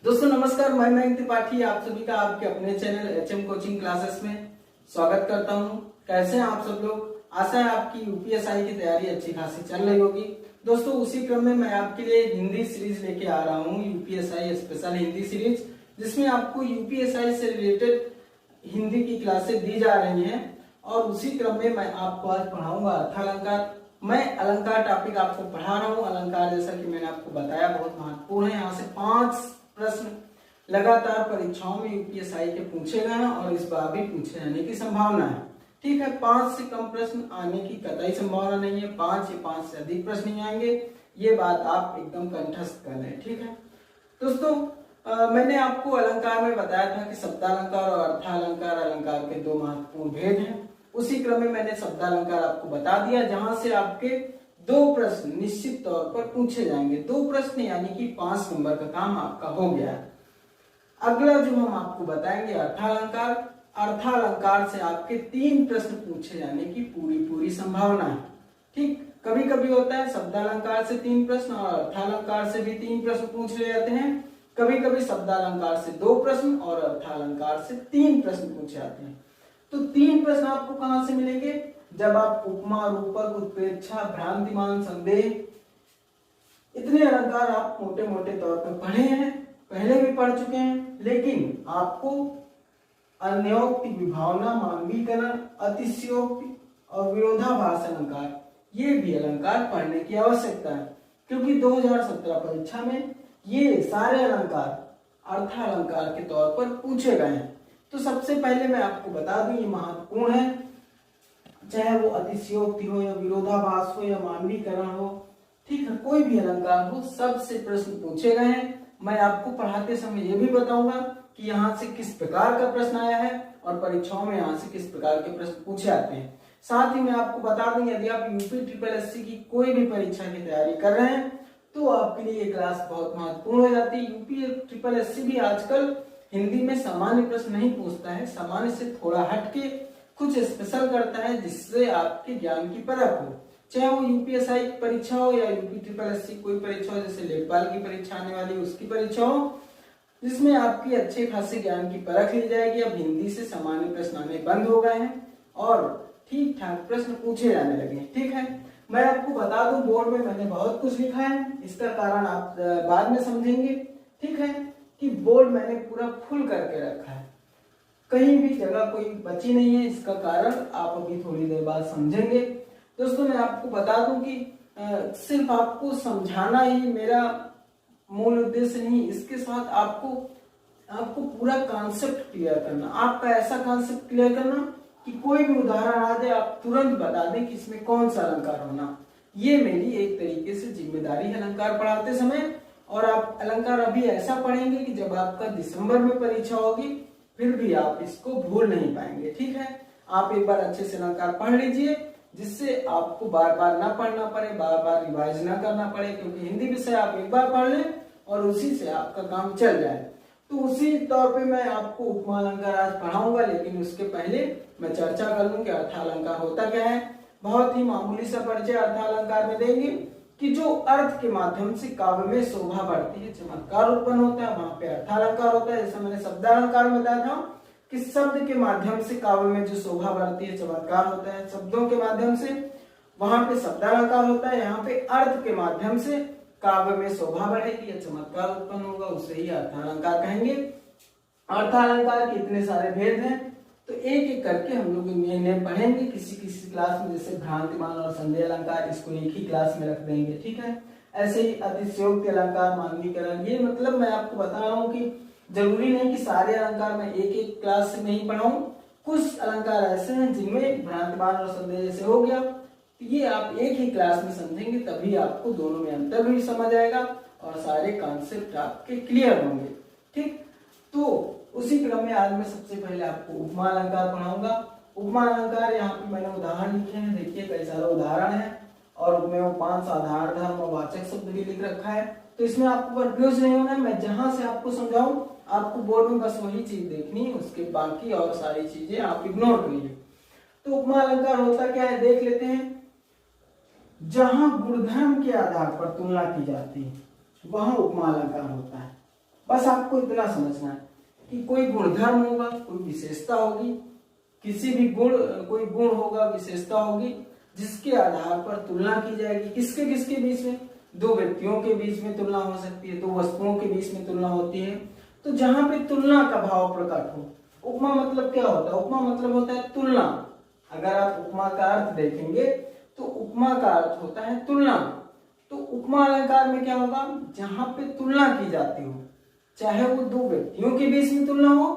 दोस्तों नमस्कार, मैं मयंक त्रिपाठी आप सभी का आपके अपने चैनल एचएम कोचिंग क्लासेस में स्वागत करता हूं। कैसे हैं आप सब लोग? आशा है आपकी यूपीएसआई की तैयारी अच्छी खासी चल रही होगी। दोस्तों उसी क्रम में मैं आपके लिए हिंदी सीरीज लेके आ रहा हूं, यूपीएसआई स्पेशल हिंदी सीरीज, जिसमें आपको यूपीएसआई से रिलेटेड हिंदी की क्लासेस दी जा रही हैं। और उसी क्रम में मैं आपको आज पढ़ाऊंगा अर्थालंकार। मैं अलंकार टॉपिक आपको पढ़ा रहा हूँ। अलंकार जैसा कि मैंने आपको बताया बहुत महत्वपूर्ण है। यहाँ से 5 प्रश्न लगातार परीक्षाओं में यूपीएसआई के पूछे गए हैं और इस बार भी पूछे जाने की संभावना है। ठीक है, 5 से कम प्रश्न आने की कतई संभावना नहीं है। 5 या 5 से अधिक प्रश्न नहीं आएंगे, ये बात आप एकदम कंठस्थ कर लें। ठीक है दोस्तों, मैंने आपको अलंकार में बताया था कि शब्दालंकार और अर्थालंकार अलंकार के 2 महत्वपूर्ण भेद हैं। उसी क्रम में मैंने शब्दालंकार आपको बता दिया, जहां से आपके 2 प्रश्न निश्चित तौर पर पूछे जाएंगे। 2 प्रश्न यानी कि 5 नंबर का काम आपका हो गया है। अगला जो हम आपको बताएंगे अर्थालंकार। अर्थालंकार से आपके 3 प्रश्न पूछे जाने की पूरी संभावना है। ठीक, कभी कभी होता है शब्दालंकार से 3 प्रश्न और अर्थालंकार से भी 3 प्रश्न पूछ ले जाते हैं। कभी कभी शब्दालंकार से 2 प्रश्न और अर्थालंकार से 3 प्रश्न पूछे जाते हैं। तो 3 प्रश्न आपको कहां से मिलेंगे? जब आप उपमा, रूपक, उत्प्रेक्षा, भ्रांतिमान, संदेह, इतने अलंकार आप मोटे मोटे तौर पर पढ़े हैं, पहले भी पढ़ चुके हैं। लेकिन आपको अन्योक्ति, विभावना, मानवीकरण, अतिशयोक्ति और विरोधाभास अलंकार, ये भी अलंकार पढ़ने की आवश्यकता है, क्योंकि 2017 परीक्षा में ये सारे अलंकार अर्थालंकार के तौर पर पूछे गए हैं। तो सबसे पहले मैं आपको बता दूं, ये महत्वपूर्ण है, चाहे वो अतिशयोक्ति हो या विरोधाभास हो या मानवीकरण हो। ठीक है, कोई भी अलंकार हो, सबसे प्रश्न पूछे गए हैं। मैं आपको पढ़ाते समय ये भी बताऊंगा कि यहाँ से किस प्रकार का प्रश्न आया है और परीक्षाओं में यहाँ से किस प्रकार के प्रश्न पूछे जाते हैं। साथ ही मैं आपको बता दूं, यदि आप यूपी ट्रिपल एससी की कोई भी परीक्षा की तैयारी कर रहे हैं तो आपके लिए ये क्लास बहुत महत्वपूर्ण हो जाती है। यूपी ट्रिपल एससी भी आजकल हिंदी में सामान्य प्रश्न नहीं पूछता है, सामान्य से थोड़ा हटके कुछ स्पेशल करता है, जिससे आपके ज्ञान की परख हो। चाहे वो यूपीएसआई की परीक्षा हो या यूपी ट्रिपल एससी कोई परीक्षा हो, जैसे लेखपाल की परीक्षा आने वाली उसकी परीक्षा हो, जिसमें आपकी अच्छे खासे ज्ञान की परख ली जाएगी। अब हिंदी से सामान्य प्रश्न आने बंद हो गए हैं और ठीक ठाक प्रश्न पूछे जाने लगे। ठीक है, मैं आपको बता दूं, बोर्ड में मैंने बहुत कुछ लिखा है, इसका कारण आप बाद में समझेंगे। ठीक है, कि बोर्ड मैंने पूरा फुल करके रखा है, कहीं भी जगह कोई बची नहीं है। इसका कारण आप अभी थोड़ी देर बाद समझेंगे। दोस्तों मैं आपको बता दूं कि सिर्फ आपको समझाना ही मेरा मूल उद्देश्य नहीं, इसके साथ आपको पूरा कॉन्सेप्ट क्लियर करना। आपका ऐसा कॉन्सेप्ट क्लियर करना कि कोई भी उदाहरण आ जाए आप तुरंत बता दें कि इसमें कौन सा अलंकार होना। ये मेरी एक तरीके से जिम्मेदारी है अलंकार पढ़ाते समय। और आप अलंकार अभी ऐसा पढ़ेंगे कि जब आपका दिसंबर में परीक्षा होगी फिर भी आप इसको भूल नहीं पाएंगे। ठीक है, आप एक बार अच्छे से अलंकार पढ़ लीजिए, जिससे आपको बार बार ना पढ़ना पड़े, बार बार रिवाइज ना करना पड़े, क्योंकि हिंदी विषय आप एक बार पढ़ लें और उसी से आपका काम चल जाए। तो उसी तौर पे मैं आपको उपमा अलंकार आज पढ़ाऊंगा, लेकिन उसके पहले मैं चर्चा कर लूं कि अर्थालंकार होता क्या है। बहुत ही मामूली सा परिचय अर्थालंकार में देंगे कि जो अर्थ के माध्यम से काव्य में शोभा बढ़ती है, चमत्कार उत्पन्न होता है, वहां पे अर्थालंकार होता है। जैसे मैंने शब्दालंकार में बताया था कि शब्द के माध्यम से काव्य में जो शोभा बढ़ती है, चमत्कार होता है शब्दों के माध्यम से, वहां पे शब्दालंकार होता है। यहाँ पे अर्थ के माध्यम से काव्य में शोभा बढ़ेगी या चमत्कार उत्पन्न होगा, उसे ही अर्थालंकार कहेंगे। अर्थालंकार के इतने सारे भेद हैं, तो एक एक करके हम लोग इन्हें पढ़ेंगे किसी किसी क्लास में। जैसे भ्रांतिमान और संदेह अलंकार, इसको एक ही क्लास में रख देंगे। ठीक है, ऐसे ही अतिशयोक्ति अलंकार, मानवीकरण, ये मतलब मैं आपको बता रहा हूँ कि जरूरी नहीं कि सारे अलंकार मैं एक एक क्लास में ही पढ़ाऊं। कुछ अलंकार ऐसे हैं जिनमें भ्रांतिमान और संदेह जैसे हो गया, तो ये आप एक ही क्लास में समझेंगे, तभी आपको दोनों में अंतर भी समझ आएगा और सारे कॉन्सेप्ट आपके क्लियर होंगे। ठीक, तो उसी क्रम में आज मैं सबसे पहले आपको उपमा अलंकार पढ़ाऊंगा। उपमा अलंकार यहाँ पे मैंने उदाहरण लिखे हैं, देखिए कई सारे उदाहरण है और उसमें वो 5 साधारण धर्म और वाचक शब्द भी लिख रखा है। तो इसमें आपको कंफ्यूज नहीं होना है, मैं जहां से आपको समझाऊं आपको बोर्ड में बस वही चीज देखनी है, उसके बाकी और सारी चीजें आप इग्नोर करिए। तो उपमा अलंकार होता क्या है देख लेते हैं। जहां गुणधर्म के आधार पर तुलना की जाती है वहां उपमा अलंकार होता है। बस आपको इतना समझना है कि कोई गुणधर्म होगा, कोई विशेषता होगी, किसी भी कोई गुण होगा, विशेषता होगी, जिसके आधार पर तुलना की जाएगी। किसके किसके बीच में? दो व्यक्तियों के बीच में तुलना हो सकती है, दो वस्तुओं के बीच में तुलना होती है। तो जहां पे तुलना का भाव प्रकट हो, उपमा मतलब क्या होता है? उपमा मतलब होता है तुलना। अगर आप उपमा का अर्थ देखेंगे तो उपमा का अर्थ होता है तुलना। तो उपमा अलंकार में क्या होगा? जहां पे तुलना की जाती हो, चाहे वो दो व्यक्तियों के बीच में तुलना हो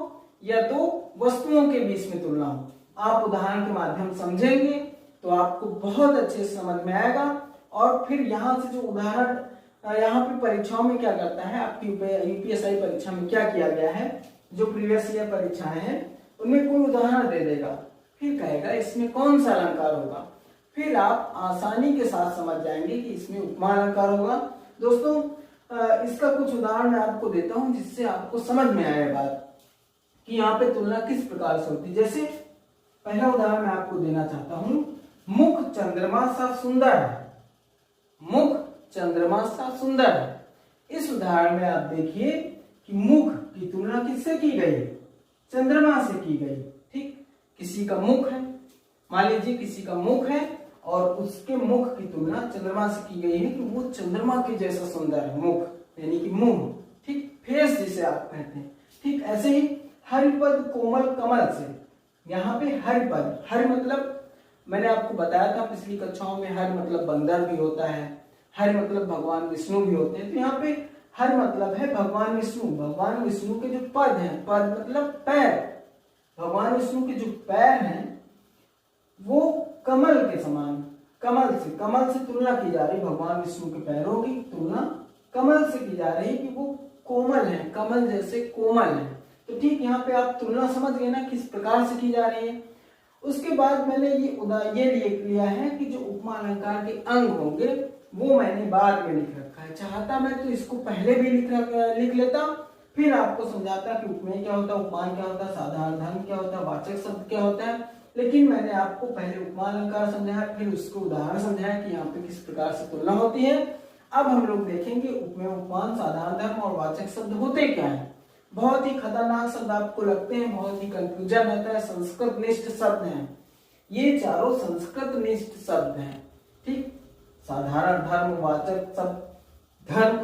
या दो वस्तुओं के बीच में तुलना हो। आप उदाहरण के माध्यम समझेंगे तो आपको बहुत अच्छे से समझ में आएगा। और फिर यहाँ से जो उदाहरण यहाँ पे परीक्षाओं में क्या करता है, आपकी यूपीएसआई परीक्षा में क्या किया गया है, जो प्रीवियस ईयर परीक्षाएं हैं उनमें कोई उदाहरण दे देगा, फिर कहेगा इसमें कौन सा अलंकार होगा, फिर आप आसानी के साथ समझ जाएंगे कि इसमें उपमा अलंकार होगा। दोस्तों इसका कुछ उदाहरण मैं आपको देता हूं जिससे आपको समझ में आए बात कि यहाँ पे तुलना किस प्रकार से होती है। जैसे पहला उदाहरण मैं आपको देना चाहता हूं, मुख चंद्रमा सा सुंदर है। मुख चंद्रमा सा सुंदर है। इस उदाहरण में आप देखिए कि मुख की तुलना किससे की गई? चंद्रमा से की गई। ठीक, किसी का मुख है, मान लीजिए किसी का मुख है और उसके मुख की तुलना चंद्रमा से की गई है कि वो चंद्रमा के जैसा सुंदर है, मुख यानी कि मुंह, ठीक, फेस जिसे आप कहते हैं। ठीक, ऐसे ही हरिपद कोमल कमल से, यहाँ पे हरिपद, हरि मतलब मैंने आपको बताया था पिछली कक्षाओं में, हरि मतलब बंदर भी होता है, हरि मतलब भगवान विष्णु भी होते हैं। तो यहाँ पे हरि मतलब है भगवान विष्णु। भगवान विष्णु के जो पद हैं, पद मतलब पैर, भगवान विष्णु के जो पैर हैं वो कमल के समान, कमल से तुलना की जा रही, भगवान विष्णु के पैरों की तुलना कमल से की जा रही कि वो कोमल है, कमल जैसे कोमल है। तो ठीक, यहाँ पे आप तुलना समझ गए ना किस प्रकार से की जा रही है। उसके बाद मैंने ये लिया है कि जो उपमा अलंकार के अंग होंगे वो मैंने बाद में लिख रखा है। चाहता मैं तो इसको पहले भी लिख लेता, फिर आपको समझाता कि उपमेय क्या होता है, उपमान क्या होता है, साधारण धर्म क्या होता है, वाचक शब्द क्या होता है। लेकिन मैंने आपको पहले उपमा अलंकार समझाया, फिर उसको उदाहरण समझाया कि यहाँ पे किस प्रकार से तुलना होती है। अब हम लोग देखेंगे उपमेय, उपमान, साधारण धर्म और वाचक शब्द होते क्या है। बहुत ही खतरनाक शब्द आपको लगते हैं, बहुत ही कंफ्यूजन रहता है, संस्कृत निष्ठ शब्द हैं ये, चारों संस्कृत निष्ठ शब्द हैं। ठीक, साधारण धर्म, वाचक शब्द, धर्म,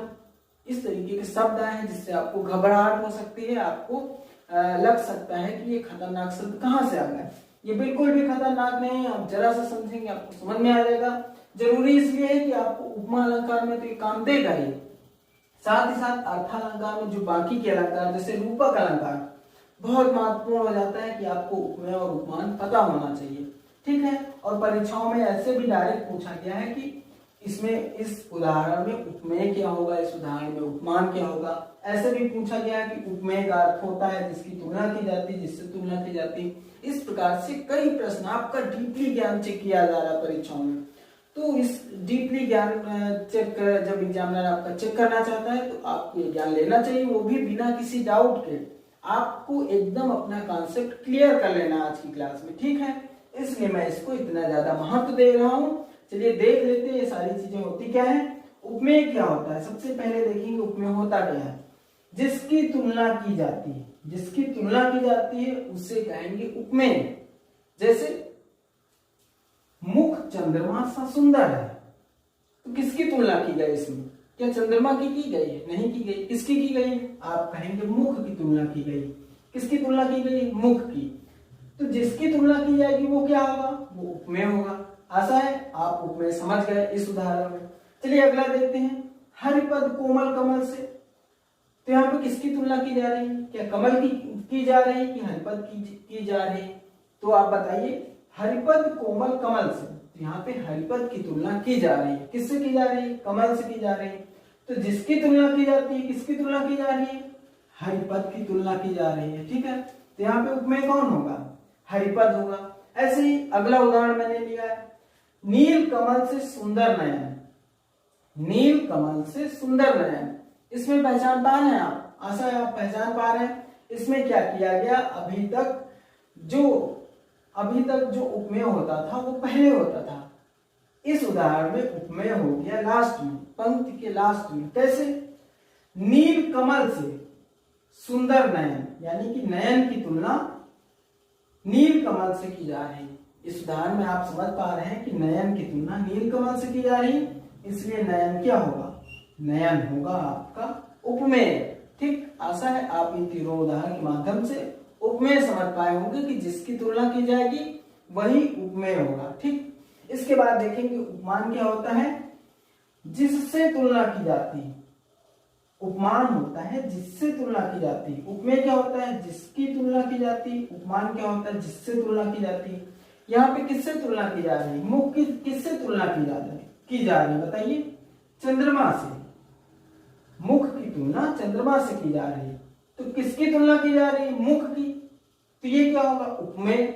इस तरीके के शब्द आए हैं जिससे आपको घबराहट हो सकती है, आपको लग सकता है कि ये खतरनाक शब्द कहाँ से आ गए। ये बिल्कुल भी खतरनाक नहीं है, आप जरा सा समझेंगे आपको समझ में आ जाएगा। जरूरी इसलिए है कि आपको उपमा अलंकार में तो ये काम देगा ही, साथ ही साथ अर्थालंकार में जो बाकी के अलंकार जैसे रूपक अलंकार बहुत महत्वपूर्ण हो जाता है कि आपको उपमेय और उपमान पता होना चाहिए। ठीक है, और परीक्षाओं में ऐसे भी डायरेक्ट पूछा गया है कि इसमें इस उदाहरण में उपमेय क्या होगा, इस उदाहरण में उपमान क्या होगा। ऐसे भी पूछा गया है कि उपमेय का अर्थ होता है जिसकी तुलना की जाती है, जिससे तुलना की जाती है। इस प्रकार से कई प्रश्न आपका डीपली ज्ञान चेक किया जा रहा है परीक्षाओं में। तो इस डीपली ज्ञान चेक जब एग्जामिनर आपका चेक करना चाहता है तो आपको ये ज्ञान लेना चाहिए, वो भी बिना किसी डाउट के। आपको एकदम अपना कॉन्सेप्ट क्लियर कर लेना आज की क्लास में। ठीक है, इसलिए मैं इसको इतना ज्यादा महत्व दे रहा हूँ। चलिए देख लेते हैं ये सारी चीजें होती क्या है। उपमेय क्या होता है, सबसे पहले देखेंगे उपमेय होता क्या है। जिसकी तुलना की जाती है, जिसकी तुलना की जाती है उसे कहेंगे उपमेय। जैसे मुख चंद्रमा सा सुंदर है, तो किसकी तुलना की गई इसमें? क्या चंद्रमा की गई है? नहीं की गई। किसकी की गई? आप कहेंगे मुख की तुलना की गई। किसकी तुलना की गई? मुख की। तो जिसकी तुलना की जाएगी वो क्या होगा? वो उपमेय होगा। आशा है आप उपमेय समझ गए इस उदाहरण में। चलिए अगला देखते हैं, हरिपद कोमल कमल से। तो यहाँ पे किसकी तुलना की जा रही है? क्या कमल की जा रही है कि हरिपद की जा रही है? तो आप बताइए, हरिपद कोमल कमल से। तो यहाँ पे हरिपद की तुलना की जा रही है, किससे की जा रही है? कमल से की जा रही है। तो जिसकी तुलना की जाती है, किसकी तुलना की जा रही है? हरिपद की तुलना की जा रही है। ठीक है, तो यहाँ पे उपमेय कौन होगा? हरिपद होगा। ऐसे ही अगला उदाहरण मैंने लिया है, नील कमल से सुंदर नयन। नील कमल से सुंदर नयन, इसमें पहचान पा रहे हैं आप? आशा है आप पहचान पा रहे हैं। इसमें क्या किया गया, अभी तक जो उपमेय होता था वो पहले होता था। इस उदाहरण में उपमेय हो गया लास्ट में, पंक्ति के लास्ट में। कैसे? नील कमल से, सुंदर नयन, यानी कि नयन की तुलना नील कमल से की जा रही। इस उदाहरण में आप समझ पा रहे हैं कि नयन की तुलना नील कमल से की जा रही, इसलिए नयन क्या होगा, नयन होगा आपका उपमेय। ठीक, आशा है आप इन तीनों उदाहरण के माध्यम से उपमेय समझ पाए होंगे कि जिसकी तुलना की जाएगी वही उपमेय होगा। ठीक, इसके बाद देखेंगे उपमान क्या होता है, जिससे तुलना की जाती है। उपमान होता है जिससे तुलना की जाती है, उपमेय क्या होता है, जिसकी तुलना की जाती है, उपमान क्या होता है, जिससे तुलना की जाती है। यहाँ पे किससे तुलना की जा रही है, मुख की किससे तुलना की जा रही है बताइए, चंद्रमा से। मुख की तुलना चंद्रमा से की जा रही है, तो किसकी तुलना की जा रही है, मुख की, तो ये क्या होगा, उपमेय।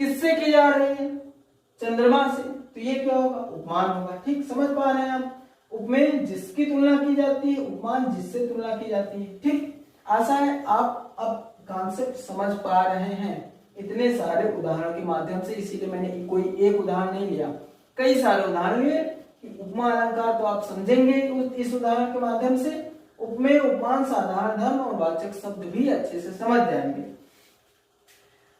किससे की जा रही है, चंद्रमा से, तो ये क्या होगा, उपमान होगा। ठीक, समझ पा रहे हैं आप, उपमेय जिसकी तुलना की जाती है, उपमान जिससे तुलना की जाती है। ठीक, आशा है आप अब कॉन्सेप्ट समझ पा रहे हैं इतने सारे उदाहरण के माध्यम से, इसीलिए मैंने कोई एक उदाहरण नहीं लिया, कई सारे उदाहरण लिए कि उपमा अलंकार तो आप समझेंगे इस उदाहरण के माध्यम से, उपमेय, उपमान, साधारण धर्म और वाचक शब्द भी अच्छे से समझ जाएंगे।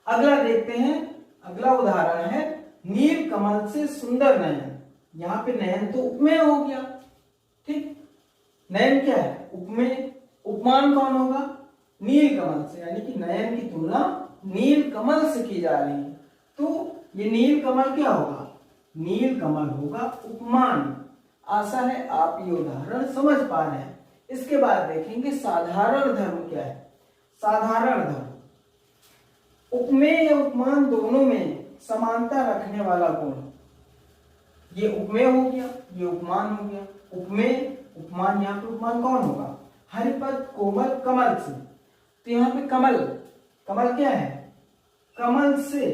अगला देखते हैं, अगला उदाहरण है नील कमल से सुंदर नयन। यहाँ पे नयन तो उपमेय हो गया। ठीक, नयन क्या है, उपमेय। उपमान कौन होगा, नील कमल से, यानी कि नयन की तुलना नील कमल से की जा रही है, तो ये नील कमल क्या होगा, नील कमल होगा उपमान। आशा है आप ये उदाहरण समझ पा रहे हैं। इसके बाद देखेंगे साधारण धर्म क्या है। साधारण धर्म उपमेय या उपमान दोनों में समानता रखने वाला गुण। ये उपमेय हो गया, ये उपमान हो गया। उपमेय, उपमान, यहाँ पे उपमान कौन होगा, हरिपद कोमल कमल से, तो यहाँ पे कमल, कमल क्या है, कमल से,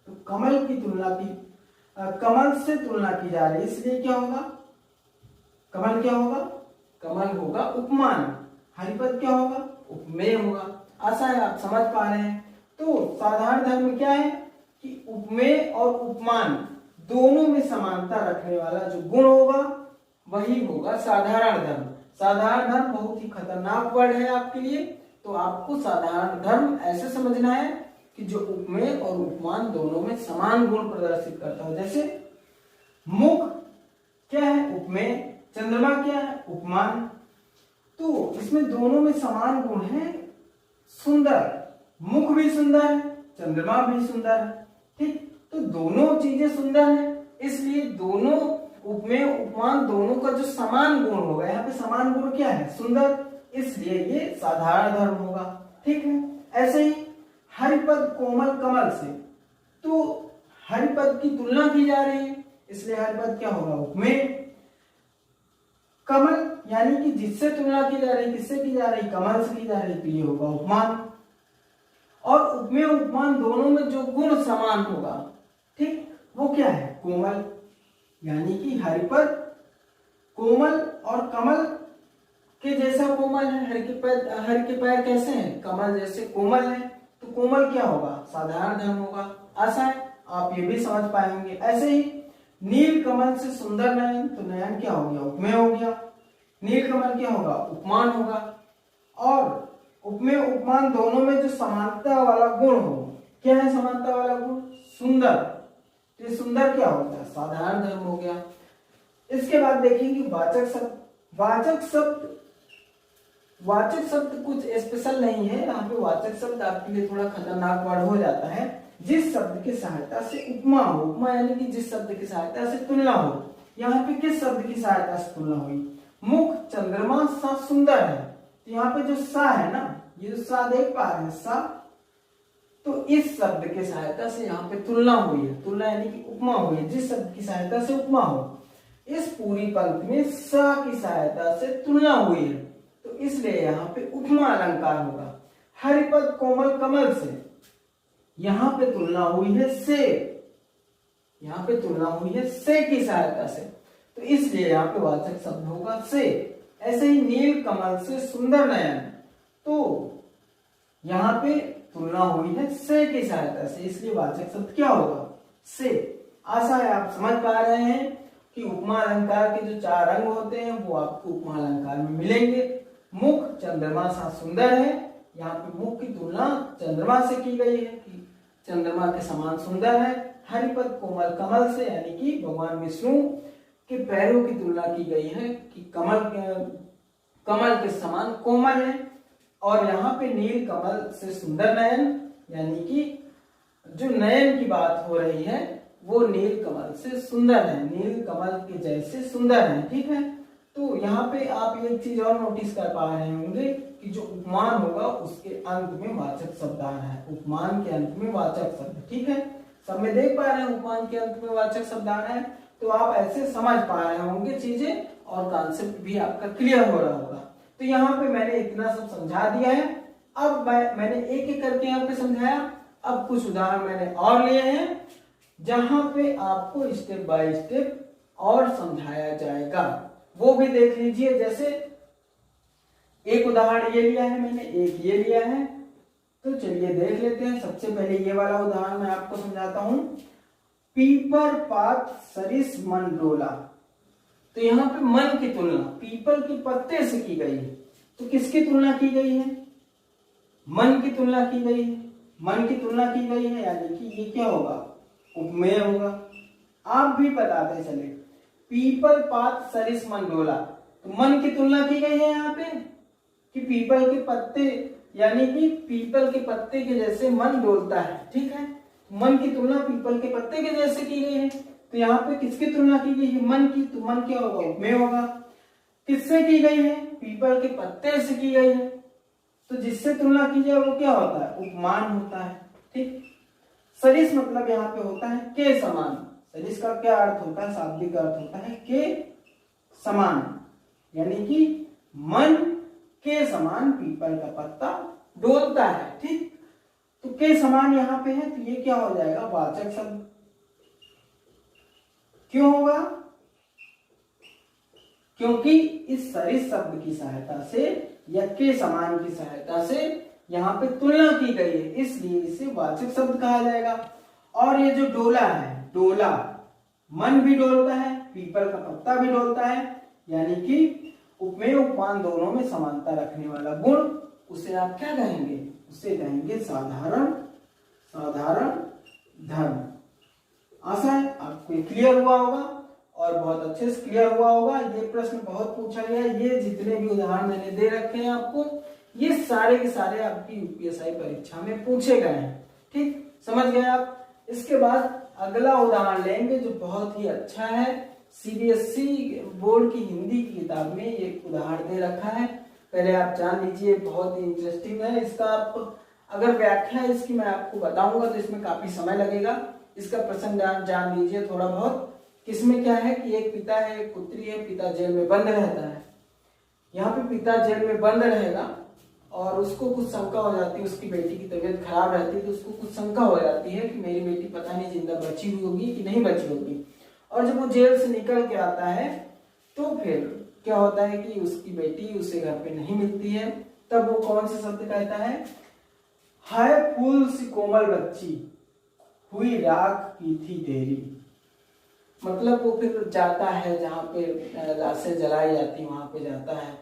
तो कमल की तुलना की, कमल से तुलना की जा रही है, इसलिए क्या होगा, कमल क्या होगा, कमल होगा उपमान, हरिपद क्या होगा, उपमेय होगा। आशा है आप समझ पा रहे हैं। तो साधारण धर्म क्या है कि उपमेय और उपमान दोनों में समानता रखने वाला जो गुण होगा वही होगा साधारण धर्म। साधारण धर्म बहुत ही खतरनाक वर्ड है आपके लिए, तो आपको साधारण धर्म ऐसे समझना है कि जो उपमेय और उपमान दोनों में समान गुण प्रदर्शित करता है। जैसे मुख क्या है, उपमेय, चंद्रमा क्या है, उपमान, तो इसमें दोनों में समान गुण है सुंदर। मुख भी सुंदर है, चंद्रमा भी सुंदर है। ठीक, तो दोनों चीजें सुंदर है, इसलिए दोनों उपमेय उपमान दोनों का जो समान गुण होगा, यहाँ पे समान गुण क्या है, सुंदर, इसलिए ये साधारण धर्म होगा। ठीक है, ऐसे ही हरिपद कोमल कमल से, तो हरिपद की तुलना की जा रही है, इसलिए हरिपद क्या होगा, उपमेय। कमल यानी कि जिससे तुलना की जा रही, किससे की जा रही, कमल से की जा रही, तो ये होगा उपमान। और उपमेय उपमान दोनों में जो गुण समान होगा, ठीक, वो क्या है, कोमल, यानी कि हरिपद कोमल और कमल के जैसा कोमल है। हर के पैर कैसे हैं, कमल जैसे कोमल है, तो कोमल क्या होगा, साधारण धर्म होगा। आशा है आप ये भी समझ पाएंगे। ऐसे ही नील कमल से सुंदर नयन, तो नयन क्या हो गया, उपमेय हो गया। नील कमल क्या होगा, उपमान होगा। और उपमेय उपमान दोनों में जो समानता वाला गुण हो, क्या है समानता वाला गुण, सुंदर, तो ये सुंदर क्या होता है, साधारण धर्म हो गया। इसके बाद देखेंगे वाचक शब्द। वाचक शब्द कुछ स्पेशल नहीं है, यहाँ पे वाचक शब्द आपके लिए थोड़ा खतरनाक वर्ड हो जाता है। जिस शब्द की सहायता से उपमा हो, उपमा यानी कि जिस शब्द की सहायता से तुलना हो, यहाँ पे किस शब्द की सहायता से तुलना हुई, मुख, चंद्रमा, सा सुंदर है, तो यहाँ पे जो सा है ना, ये जो सा देख पा रहे हैं, सा, तो इस शब्द के सहायता से यहाँ पे तुलना हुई है। तुलना यानी कि उपमा हुई है, जिस शब्द की सहायता से उपमा हो, इस पूरी पंक्ति में सा की सहायता से तुलना हुई है, तो इसलिए यहाँ पे उपमा अलंकार होगा। हरिपद कोमल कमल से, यहाँ पे तुलना हुई है से, यहाँ पे तुलना हुई है से की सहायता से, तो इसलिए यहाँ पे वाचक शब्द होगा से। ऐसे ही नील कमल से सुंदर नयन, तो यहाँ पे तुलना हुई है से की सहायता से, इसलिए वाचक शब्द क्या होगा, से। आशा है आप समझ पा रहे हैं कि उपमा अलंकार के जो 4 रंग होते हैं वो आपको उपमा अलंकार में मिलेंगे। मुख, चंद्रमा सा सुंदर है, यहाँ पे मुख की तुलना चंद्रमा से की गई है कि चंद्रमा के समान सुंदर है। हरिपद कोमल कमल से, यानी कि भगवान विष्णु के पैरों की तुलना की गई है कि कमल के समान कोमल है। और यहाँ पे नील कमल से सुंदर नयन, यानी कि जो नयन की बात हो रही है वो नील कमल से सुंदर है, नील कमल के जैसे सुंदर है। ठीक है, तो यहाँ पे आप एक चीज और नोटिस कर पा रहे होंगे कि जो उपमान होगा उसके अंत में वाचक शब्द आ रहा है, उपमान के अंत में वाचक शब्द। ठीक है, सब में देख पा रहे हैं उपमान के अंत में वाचक शब्द आ रहा है, तो आप ऐसे समझ पा रहे होंगे चीजें और कॉन्सेप्ट भी आपका क्लियर हो रहा होगा। तो यहाँ पे मैंने इतना सब समझा दिया है। अब मैंने एक एक करके यहाँ पे समझाया। अब कुछ उदाहरण मैंने और लिए हैं जहां पे आपको स्टेप बाय स्टेप और समझाया जाएगा, वो भी देख लीजिए। जैसे एक उदाहरण ये लिया है मैंने, एक ये लिया है, तो चलिए देख लेते हैं। सबसे पहले ये वाला उदाहरण मैं आपको समझाता हूं। पीपर पात सरिस मन डोला, तो यहाँ पे मन की तुलना पीपल के पत्ते से की गई है। तो किसकी तुलना की गई है? मन की तुलना की गई है, मन की तुलना की गई है, यानी कि ये क्या होगा? उपमेय होगा। आप भी बताते चले, पीपल पात सरिस मन डोला, तो मन की तुलना की गई है यहाँ पे कि पीपल के पत्ते, यानी कि पीपल के पत्ते के जैसे मन डोलता है। ठीक है, मन की तुलना पीपल के पत्ते के जैसे की गई है। तो यहाँ पे किसकी तुलना की गई है? मन की। तो मन क्या होगा? उपमेय होगा। किससे की गई है? पीपल के पत्ते से की गई है। तो जिससे तुलना की जाए वो क्या होता है? उपमान होता है। ठीक, सरिस मतलब यहाँ पे होता है के समान। सरिस का क्या अर्थ होता है? शाब्दिक अर्थ होता है के समान, यानी कि मन के समान पीपल का पत्ता डोलता है। ठीक, तो के समान यहाँ पे है, तो ये क्या हो जाएगा? वाचक शब्द। क्यों होगा? क्योंकि इस सरिस शब्द की सहायता से या के समान की सहायता से यहाँ पे तुलना की गई है, इसलिए इसे वाचक शब्द कहा जाएगा। और ये जो डोला है, डोला, मन भी डोलता है, पीपल का पत्ता भी डोलता है, यानी कि उपमेय उपमान दोनों में समानता रखने वाला गुण, उसे आप क्या कहेंगे? उसे कहेंगे साधारण, साधारण धर्म। आशा है आपको ये क्लियर हुआ होगा और बहुत अच्छे से क्लियर हुआ होगा। ये प्रश्न बहुत पूछा गया है। ये जितने भी उदाहरण मैंने दे रखे हैं आपको, ये सारे के सारे आपकी यूपीएसआई परीक्षा में पूछे गए हैं। ठीक, समझ गए आप? इसके बाद अगला उदाहरण लेंगे जो बहुत ही अच्छा है। सीबीएसई बोर्ड की हिंदी की किताब में एक उदाहरण दे रखा है, पहले आप जान लीजिए। बहुत ही इंटरेस्टिंग है। इसका आप अगर व्याख्या इसकी मैं आपको बताऊंगा तो इसमें काफी समय लगेगा। इसका प्रसंग जान लीजिए थोड़ा बहुत। इसमें क्या है कि एक पिता है, एक पुत्री है, पिता जेल में बंद रहता है। यहाँ पे पिता जेल में बंद रहेगा और उसको कुछ शंका हो जाती है, उसकी बेटी की तबीयत खराब रहती है, तो उसको कुछ शंका हो जाती है कि मेरी बेटी पता नहीं जिंदा बची हुई होगी कि नहीं बची होगी। और जब वो जेल से निकल के आता है तो फिर क्या होता है कि उसकी बेटी उसे घर पे नहीं मिलती है। तब वो कौन से शब्द कहता है? हाय फूल सी कोमल बच्ची, हुई राख की थी ढेरी। मतलब वो फिर जाता है जहाँ पे लाशें जलाई जाती वहां पे जाता है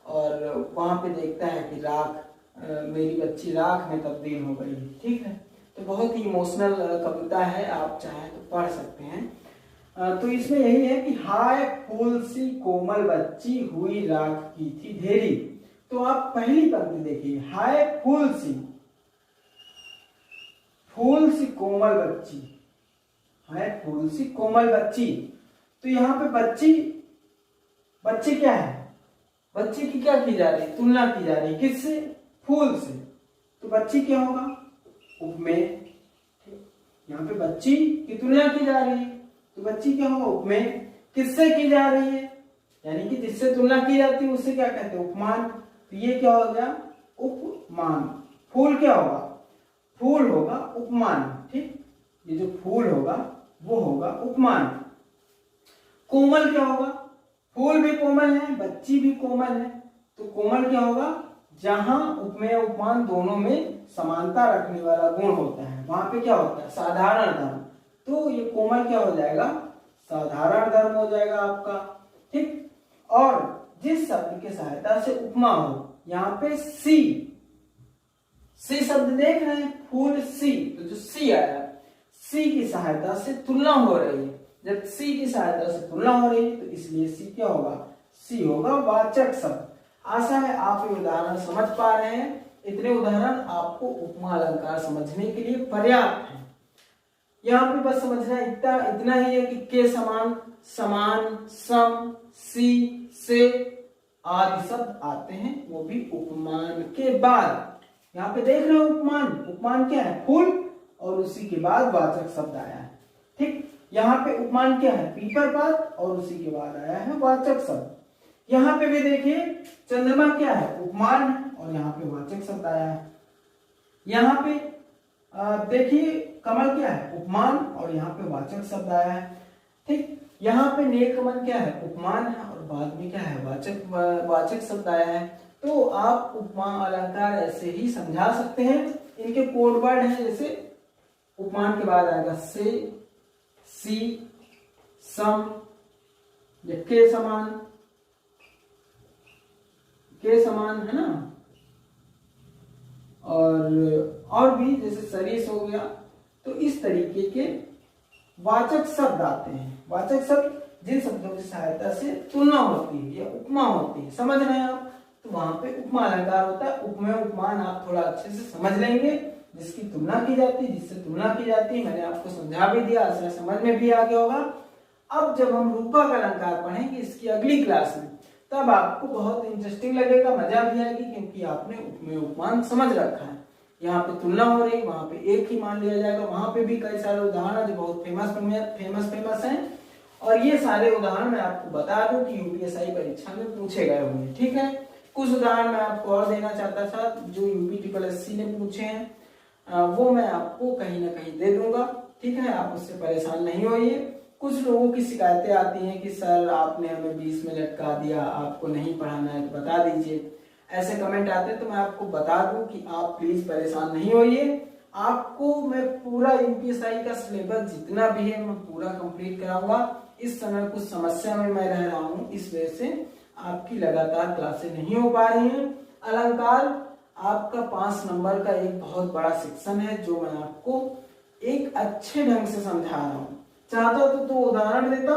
और वहां पे देखता है कि राख, मेरी बच्ची राख में तब्दील हो गई। ठीक है, तो बहुत ही इमोशनल कविता है, आप चाहें तो पढ़ सकते हैं। तो इसमें यही है कि हाय फूल सी कोमल बच्ची, हुई राख की थी ढेरी। तो आप पहली पंक्ति देखिए, हाय फूल सी, फूल सी कोमल बच्ची, है फूल सी कोमल बच्ची। तो यहाँ पे बच्ची, बच्ची क्या है? बच्ची की क्या की जा रही है? तुलना की जा रही है। किससे? फूल से। तो बच्ची क्या होगा? उपमेय। यहाँ पे बच्ची की तुलना की जा रही है, तो बच्ची क्या होगा? उपमेय। किससे की जा रही है? यानी कि जिससे तुलना की जाती है उसे क्या कहते हैं? उपमान। तो ये क्या हो गया? उपमान। फूल क्या होगा? फूल होगा उपमान। ठीक, ये जो फूल होगा वो होगा उपमान। कोमल क्या होगा? फूल भी कोमल है, बच्ची भी कोमल है, तो कोमल क्या होगा? जहां उपमेय उपमान दोनों में समानता रखने वाला गुण होता है वहां पे क्या होता है? साधारण धर्म। तो ये कोमल क्या हो जाएगा? साधारण धर्म हो जाएगा आपका। ठीक, और जिस शब्द की सहायता से उपमा हो, यहाँ पे सी, देख रहे हैं फूल सी, तो जो सी आया, सी की सहायता से तुलना हो रही है। जब सी की सहायता से तुलना हो रही है तो इसलिए सी क्या होगा, सी होगा वाचक शब्द। आशा है आप ये उदाहरण समझ पा रहे हैं। इतने उदाहरण आपको उपमा अलंकार समझने के लिए पर्याप्त है। यहाँ पे बस समझना इतना ही है कि के समान, समान, सम, सी, से आदि शब्द आते हैं, वो भी उपमान के बाद। यहाँ पे देख रहे हो उपमान, उपमान क्या है, फूल, और उसी के बाद वाचक शब्द आया है। ठीक, यहाँ पे उपमान क्या है, पीपर पात, और उसी के बाद आया है वाचक शब्द। यहाँ पे भी देखिए चंद्रमा क्या है, उपमान है, और यहाँ पे वाचक शब्द आया है। यहाँ पे देखिए कमल क्या है, उपमान, और यहाँ पे वाचक शब्द आया है। ठीक, यहाँ पे नीलकमल क्या है, उपमान है, और बाद में क्या है, वाचक शब्द आया है। तो आप उपमा अलंकार ऐसे ही समझा सकते हैं। इनके कोड वर्ड हैं, जैसे उपमान के बाद आएगा से, सी, सम, या के समान है ना, और भी जैसे सरीस हो गया। तो इस तरीके के वाचक शब्द आते हैं। वाचक शब्द जिन शब्दों की सहायता से तुलना होती है या उपमा होती है, समझ रहे हैं आप, तो वहां पे उपमा अलंकार होता है। उपमेय उपमान आप थोड़ा अच्छे से समझ लेंगे, जिसकी तुलना की जाती है, जिससे तुलना की जाती है, मैंने आपको समझा भी दिया, ऐसा समझ में भी आ गया होगा। अब जब हम रूपक अलंकार पढ़ेंगे इसकी अगली क्लास में, तब आपको बहुत इंटरेस्टिंग लगेगा, मजा भी आएगी, क्योंकि आपने उपमेय उपमान समझ रखा है। यहाँ पे तुलना हो रही, वहां पे एक ही मान लिया जाएगा। वहां पे भी कई सारे उदाहरण जो बहुत फेमस हैं, और ये सारे उदाहरण मैं आपको बता दूं कि यूपीएसआई परीक्षा में पूछे गए होंगे। ठीक है, कुछ उदाहरण मैं आपको और देना चाहता था जो यूपी ट्रिपल एससी ने पूछे हैं, वो मैं आपको कहीं ना कहीं दे दूंगा। ठीक है, आप उससे परेशान नहीं होइए। कुछ लोगों की शिकायतें आती हैं कि सर आपने हमें 20 में लटका दिया, आपको नहीं पढ़ाना है तो बता दीजिए, ऐसे कमेंट आते हैं। तो मैं आपको बता दूं कि आप प्लीज परेशान नहीं होइए, आपको मैं पूरा यूपीएसआई का सिलेबस जितना भी है मैं पूरा कंप्लीट कराऊंगा। इस समय कुछ समस्या में मैं रह रहा हूँ, इस वजह से आपकी लगातार क्लासें नहीं हो पा रही हैं। अलंकार आपका 5 नंबर का एक बहुत बड़ा सेक्शन है, जो मैं आपको एक अच्छे ढंग से समझा रहा हूँ। चाहता तो उदाहरण देता,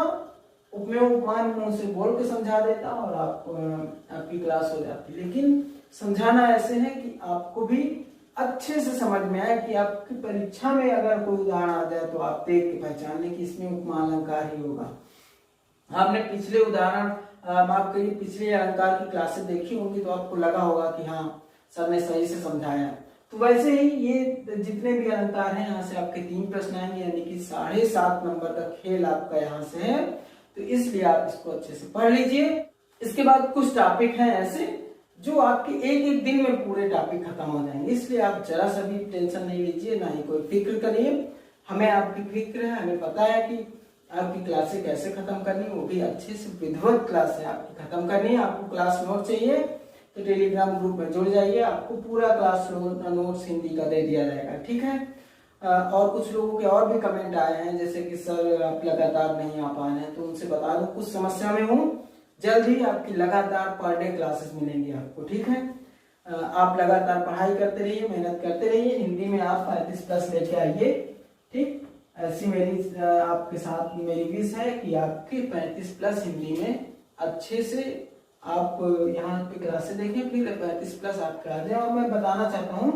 उपमेय उपमान मुंह से बोल के समझा देता और आपकी क्लास हो जाती, लेकिन समझाना ऐसे है कि आपको भी अच्छे से समझ में आए, कि आपकी परीक्षा में अगर कोई उदाहरण आ जाए तो आप देख के पहचान लें कि इसमें उपमा अलंकार ही होगा। आपने पिछले उदाहरण माफ करिए पिछले अलंकार की क्लासेस देखी होंगी, तो आपको लगा होगा कि हाँ सर ने सही से समझाया। तो वैसे ही ये जितने भी अलंकार हैं, यहाँ से आपके 3 प्रश्न आएंगे, यानी कि 7.5 नंबर का खेल आपका यहाँ से है। तो इसलिए आप इसको अच्छे से पढ़ लीजिए। इसके बाद कुछ टॉपिक हैं ऐसे जो आपके एक दिन में पूरे टॉपिक खत्म हो जाएंगे, इसलिए आप जरा सा भी टेंशन नहीं लीजिए, ना ही कोई फिक्र करिए। हमें आपकी फिक्र है, हमें पता है कि आपकी क्लासें कैसे खत्म करनी है, वो भी अच्छे से विधिवत क्लास है आपकी खत्म करनी है। आपको क्लास नोट चाहिए तो टेलीग्राम ग्रुप में जुड़ जाइए, आपको पूरा क्लास नोट्स हिंदी का दे दिया जाएगा। ठीक है, और कुछ लोगों के और भी कमेंट आए हैं, जैसे कि सर आप लगातार नहीं आ पा रहे हैं, तो उनसे बता दूं कुछ समस्या में हूँ। जल्द ही आपकी लगातार पर डे क्लासेस मिलेंगी आपको। ठीक है, आप लगातार पढ़ाई करते रहिए, मेहनत करते रहिए, हिंदी में आप 35+ लेके आइए। ठीक, ऐसी मेरी आपके साथ मेरी विश है कि आपकी 35+ हिंदी में अच्छे से आप यहाँ पे क्लासेस देखें, फिर 35+ आपके आ जाए। और मैं बताना चाहता हूँ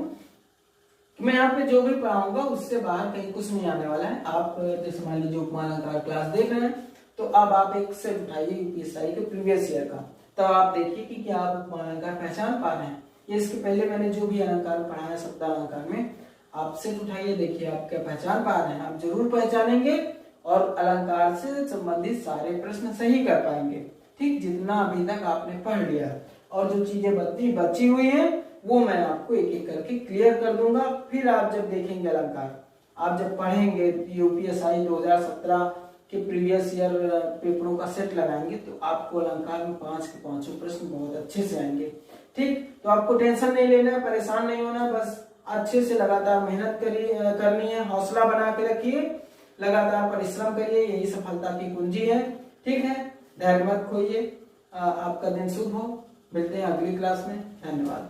कि मैं यहाँ पे जो भी पढ़ाऊंगा उससे बाहर कहीं कुछ नहीं आने वाला है। आप जैसे मान लीजिए उपमा अलंकार क्लास देख रहे हैं, तो अब आप एक सेट उठाइए यूपीएसआई के प्रीवियस ईयर का, तब आप देखिए कि क्या आप उपमा अलंकार पहचान पा रहे हैं। ये इसके पहले मैंने जो भी अलंकार पढ़ाया शब्द अलंकार में, आप सेट उठाइए, देखिए आप क्या पहचान पा रहे हैं। आप जरूर पहचानेंगे और अलंकार से संबंधित सारे प्रश्न सही कर पाएंगे। ठीक, जितना अभी तक आपने पढ़ लिया, और जो चीजें बची हुई है वो मैं आपको एक एक करके क्लियर कर दूंगा। फिर आप जब देखेंगे अलंकार, आप जब पढ़ेंगे यूपीएसआई 2017 के प्रीवियस ईयर पेपरों का सेट लगाएंगे, तो आपको अलंकार में 5 के 5 प्रश्न बहुत अच्छे से आएंगे। ठीक, तो आपको टेंशन नहीं लेना है, परेशान नहीं होना है, बस अच्छे से लगातार मेहनत करनी है, हौसला बना के रखिए, लगातार परिश्रम करिए, यही सफलता की कुंजी है। ठीक है, धैर्य मत खोइए। आपका दिन शुभ हो। मिलते हैं अगली क्लास में। धन्यवाद।